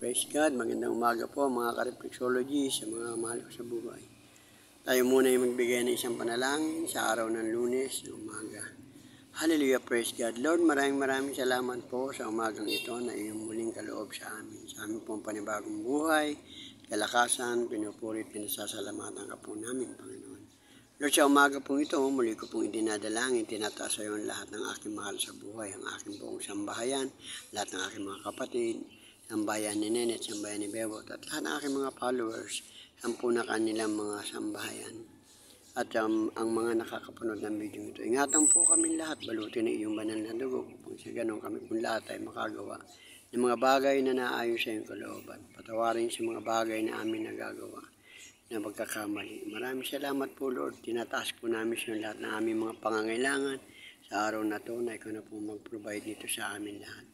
Praise God, magandang umaga po mga ka-reflexology sa mga mahal ko sa buhay. Tayo muna ay magbigay ng isang panalangin sa araw ng Lunes na umaga. Hallelujah, praise God. Lord, maraming salamat po sa umagang ito na iyong muling kaloob sa amin. Sa aming pong panibagong buhay, kalakasan, pinupuri at pinasasalamatan ka po namin, Panginoon. Lord, sa umaga pong ito, muli ko pong idinadalangin, tinataas sa iyo lahat ng aking mahal sa buhay, ang aking buong sambahayan, lahat ng aking mga kapatid, sambahayan ni Nenet, sambahayan ni Bebot, at lahat ng aking mga followers, sampu na kanilang mga sambahayan. At ang mga nakakapanood ng video ito, ingatan po kami lahat, balutin ng iyong banal na dugo, kung sa ganun kami kung lahat ay makagawa ng mga bagay na naayon sa iyong kalooban. Patawarin sa mga bagay na amin nagagawa na magkakamali. Maraming salamat po, Lord. Tinataas po namin sa lahat ng aming mga pangangailangan sa araw na to na ikaw na po mag-provide nito sa amin lahat.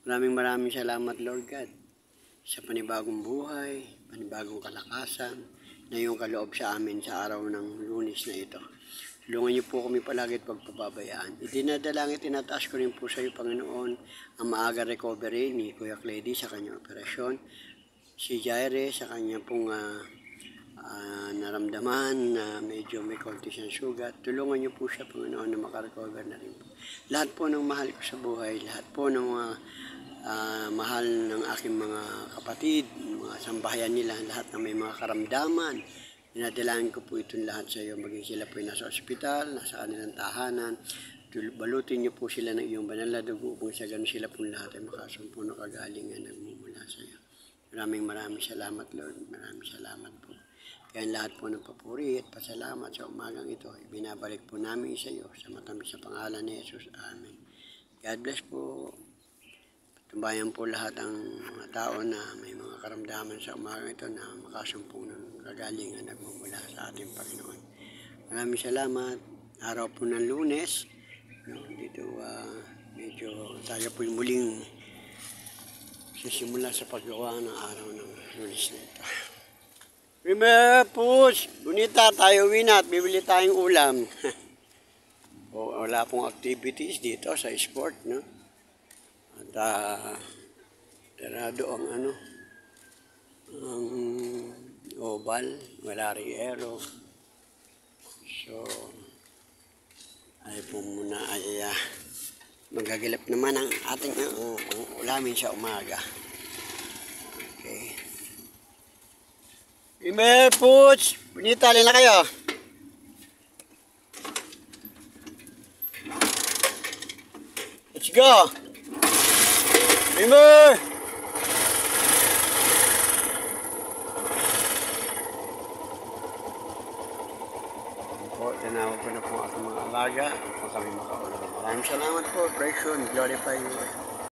Maraming salamat, Lord God, sa panibagong buhay, panibagong kalakasan na iyong kaloob sa amin sa araw ng Lunes na ito. Tulungan niyo po kami palagi at pagpapabayaan. Idinadalangin, tinataas ko rin po sa iyo, Panginoon, ang maaga recovery ni Kuya Cledy sa kanyang operasyon, si Jaire sa kanyang pong naramdaman na medyo may konti siyang sugat. Tulungan niyo po siya, Panginoon, na makarecover na rin po. Lahat po ng mahal ko sa buhay, lahat po ng mahal ng aking mga kapatid, mga sambahayan nila, lahat na may mga karamdaman, dinadalangin ko po itong lahat sa iyo, maging sila po nasa ospital, nasa kanilang tahanan. Balutin niyo po sila ng iyong banal na dugo kung sa ganun sila po lahat ay makasumpo na kagalingan nagmumula sa iyo. Maraming salamat, Lord. Maraming salamat po. Kaya lahat po ng papuri at pasalamat sa umagang ito, ibinabalik po namin sa iyo sa matamis sa pangalan ni Jesus. Amen. God bless po. Tumbayan po lahat ang mga tao na may mga karamdaman sa umagang ito na makasumpong ng kagalingan nagmumula sa ating Panginoon. Maraming salamat. Araw po ng Lunes. Dito medyo tayo po yung muling sisimula sa paggawa ng araw ng Lunes na ito. Remember, push! Bunita, tayo uwi na at bibili tayong ulam. Wala pong activities dito sa sport, no? At terado ang ang oval, wala riero. So, ay po muna ay magagilap naman ang ating ulamin sa umaga. Okay. Ime, push! Bunita, alin na kayo? Let's go! Ime! Po, tinawag ko na po aking mga alaga. Kung kami makaulan. Maraming salamat po. Praise you and glorify you.